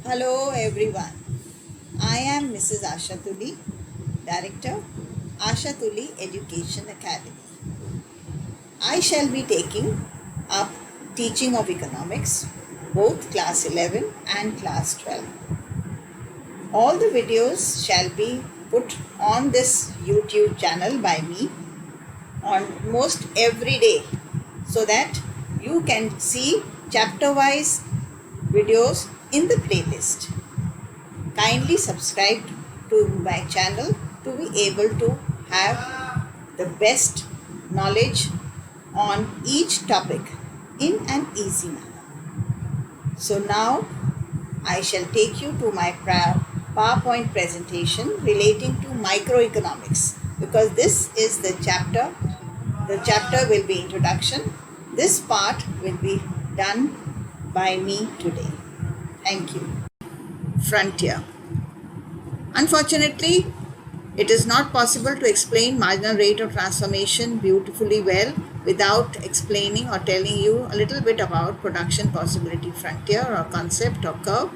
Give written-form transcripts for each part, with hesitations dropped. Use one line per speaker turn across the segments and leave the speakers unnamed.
Hello everyone. I am Mrs. Asha Tuli, Director, Asha Tuli Education Academy. I shall be taking up teaching of economics, both class 11 and class 12. All the videos shall be put on this YouTube channel by me on most every day so that you can see chapter wise videos in the playlist. Kindly subscribe to my channel to be able to have the best knowledge on each topic in an easy manner. So now I shall take you to my PowerPoint presentation relating to microeconomics, because this is the chapter. The chapter will be introduction. This part will be done by me today. Thank you. Frontier. Unfortunately, it is not possible to explain marginal rate of transformation beautifully well without explaining or telling you a little bit about production possibility frontier or concept or curve.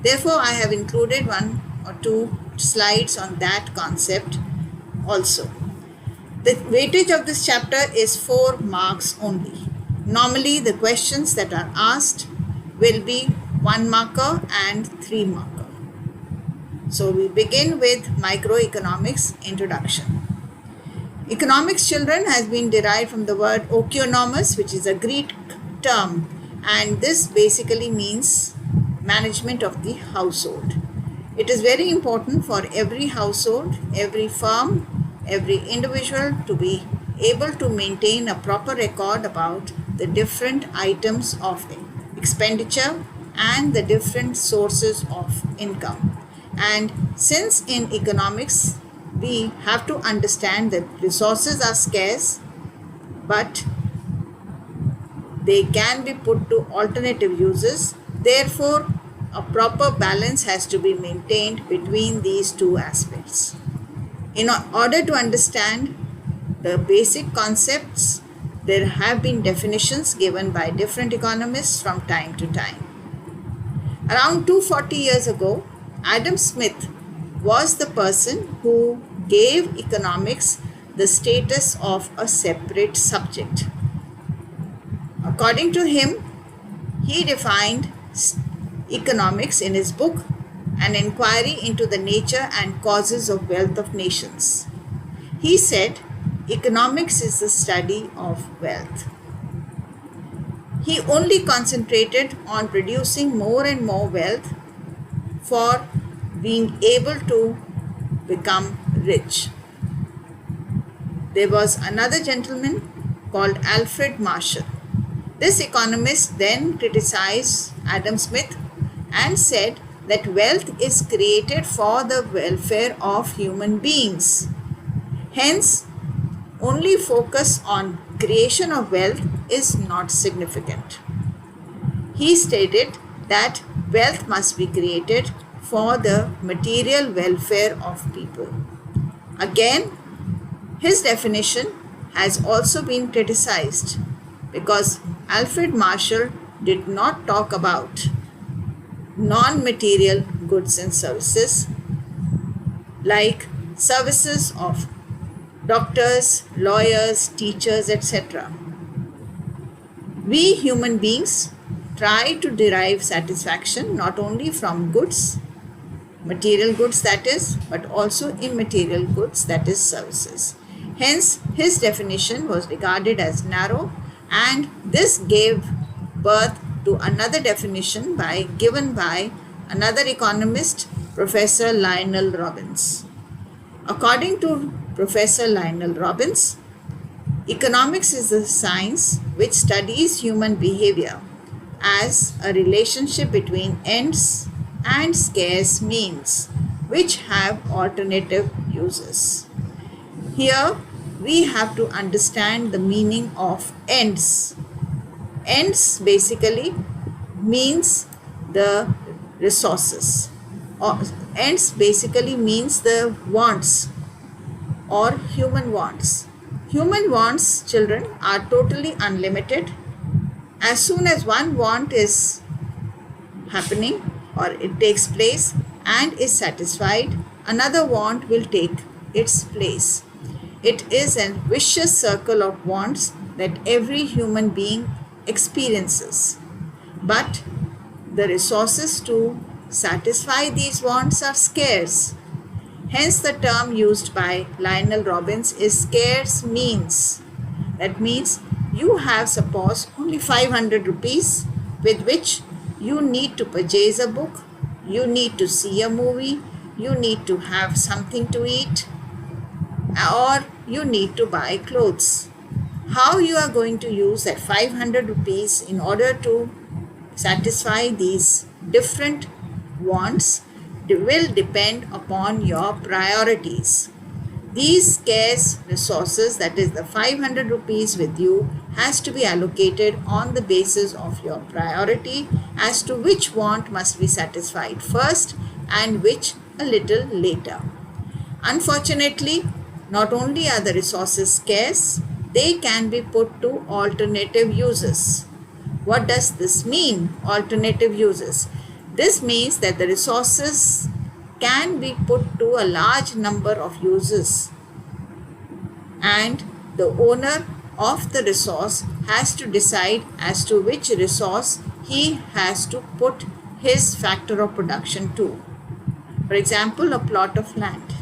Therefore, I have included one or two slides on that concept also. The weightage of this chapter is 4 marks only. Normally, the questions that are asked will be 1 marker and 3 marker. So we begin with microeconomics introduction. Economics, children, has been derived from the word oikonomos, which is a Greek term, and this basically means management of the household. It is very important for every household, every firm, every individual to be able to maintain a proper record about the different items of expenditure and the different sources of income. And since in economics we have to understand that resources are scarce, but they can be put to alternative uses, therefore a proper balance has to be maintained between these two aspects. In order to understand the basic concepts, there have been definitions given by different economists from time to time. Around 240 years ago, Adam Smith was the person who gave economics the status of a separate subject. According to him, he defined economics in his book, An Inquiry into the Nature and Causes of Wealth of Nations. He said, economics is the study of wealth. He only concentrated on producing more and more wealth for being able to become rich. There was another gentleman called Alfred Marshall. This economist then criticized Adam Smith and said that wealth is created for the welfare of human beings. Hence, only focus on creation of wealth is not significant. He stated that wealth must be created for the material welfare of people. Again, his definition has also been criticized because Alfred Marshall did not talk about non-material goods and services like services of doctors, lawyers, teachers, etc. We human beings try to derive satisfaction not only from goods, material goods that is, but also immaterial goods that is services. Hence, his definition was regarded as narrow, and this gave birth to another definition given by another economist, Professor Lionel Robbins. According to Professor Lionel Robbins, economics is the science which studies human behavior as a relationship between ends and scarce means which have alternative uses. Here we have to understand the meaning of ends. Ends basically means the resources, or ends basically means the wants or human wants. Human wants, children, are totally unlimited. As soon as one want is happening, or it takes place and is satisfied, another want will take its place. It is a vicious circle of wants that every human being experiences. But the resources to satisfy these wants are scarce. Hence, the term used by Lionel Robbins is scarce means. That means you have, suppose, only 500 rupees with which you need to purchase a book, you need to see a movie, you need to have something to eat, or you need to buy clothes. How you are going to use that 500 rupees in order to satisfy these different wants will depend upon your priorities. These scarce resources, that is the 500 rupees with you, has to be allocated on the basis of your priority as to which want must be satisfied first and which a little later. Unfortunately, not only are the resources scarce, they can be put to alternative uses. What does this mean, alternative uses? This means that the resources can be put to a large number of uses, and the owner of the resource has to decide as to which resource he has to put his factor of production to. For example, a plot of land.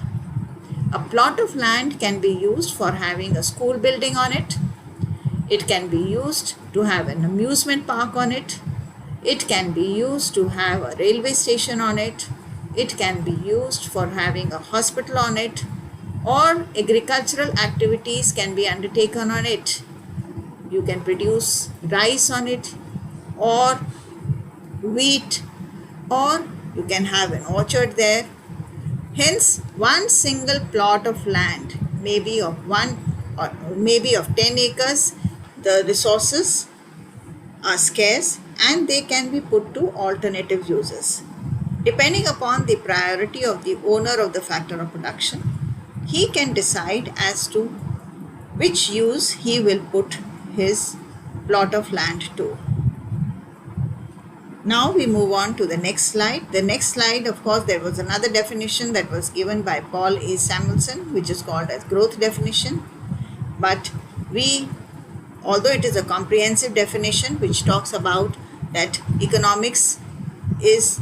A plot of land can be used for having a school building on it. It can be used to have an amusement park on it. It can be used to have a railway station on it. It can be used for having a hospital on it, or agricultural activities can be undertaken on it. You can produce rice on it, or wheat, or you can have an orchard there. Hence, one single plot of land, maybe of 1 or maybe of 10 acres, the resources are scarce and they can be put to alternative uses. Depending upon the priority of the owner of the factor of production, he can decide as to which use he will put his plot of land to. Now we move on to the next slide. The next slide, of course, there was another definition that was given by Paul A. Samuelson, which is called as growth definition. But although it is a comprehensive definition which talks about that economics is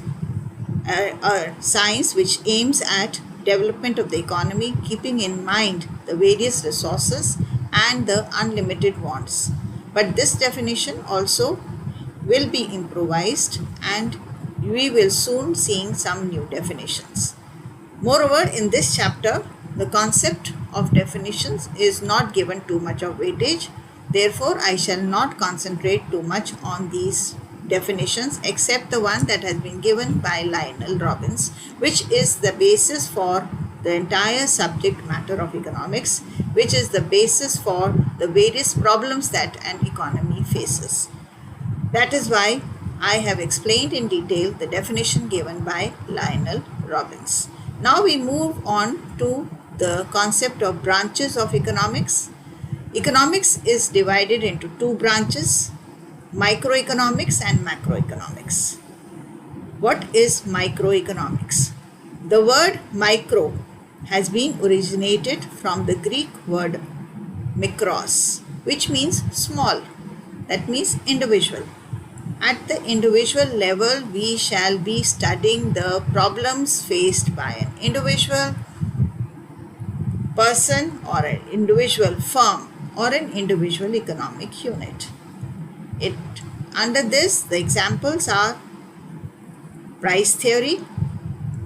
a science which aims at development of the economy, keeping in mind the various resources and the unlimited wants. But this definition also will be improvised, and we will soon see some new definitions. Moreover, in this chapter, the concept of definitions is not given too much of weightage. Therefore, I shall not concentrate too much on these definitions except the one that has been given by Lionel Robbins, which is the basis for the entire subject matter of economics, which is the basis for the various problems that an economy faces. That is why I have explained in detail the definition given by Lionel Robbins. Now we move on to the concept of branches of economics. Economics is divided into two branches, microeconomics and macroeconomics. What is microeconomics? The word micro has been originated from the Greek word mikros, which means small. That means individual. At the individual level, we shall be studying the problems faced by an individual person or an individual firm or an individual economic unit. Under this, the examples are price theory,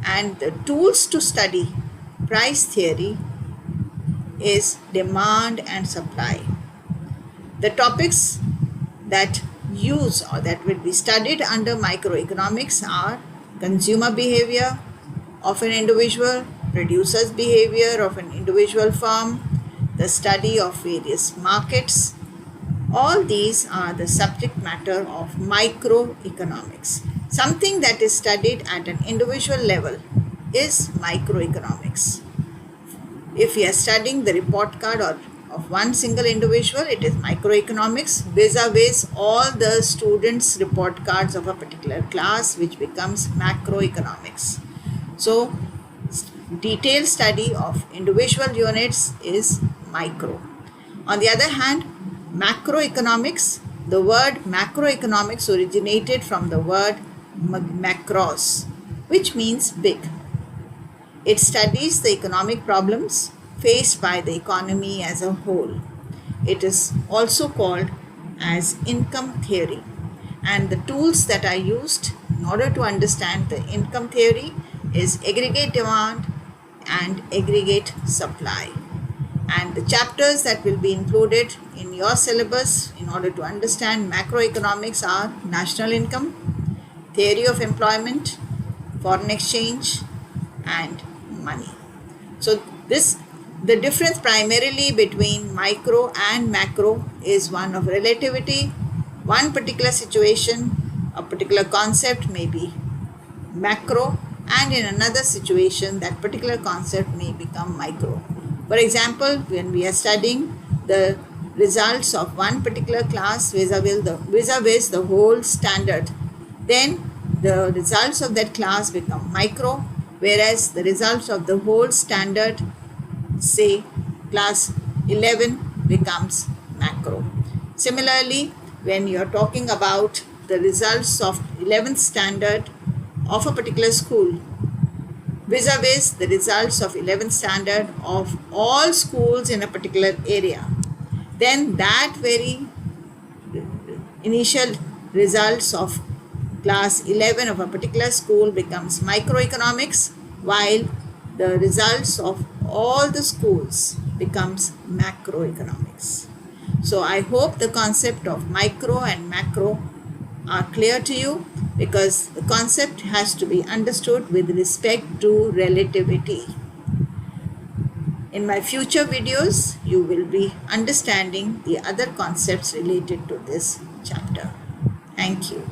and the tools to study price theory is demand and supply. The topics that use or that will be studied under microeconomics are consumer behavior of an individual, producer's behavior of an individual firm, the study of various markets. All these are the subject matter of microeconomics. Something that is studied at an individual level is microeconomics. If we are studying the report card or of one single individual, it is microeconomics, vis-a-vis all the students' report cards of a particular class, which becomes macroeconomics. So, detailed study of individual units is micro. On the other hand, macroeconomics, the word macroeconomics originated from the word macros, which means big. It studies the economic problems faced by the economy as a whole. It is also called as income theory. And the tools that are used in order to understand the income theory is aggregate demand and aggregate supply. And the chapters that will be included in your syllabus in order to understand macroeconomics are national income, theory of employment, foreign exchange, and money. So the difference primarily between micro and macro is one of relativity. One particular situation, a particular concept may be macro, and in another situation that particular concept may become micro. For example, when we are studying the results of one particular class vis-a-vis the whole standard, then the results of that class become micro, whereas the results of the whole standard, say class 11, becomes macro. Similarly, when you are talking about the results of 11th standard of a particular school vis-a-vis the results of 11th standard of all schools in a particular area, then that very initial results of class 11 of a particular school becomes microeconomics, while the results of all the schools becomes macroeconomics. So I hope the concept of micro and macro are clear to you, because the concept has to be understood with respect to relativity. In my future videos, you will be understanding the other concepts related to this chapter. Thank you.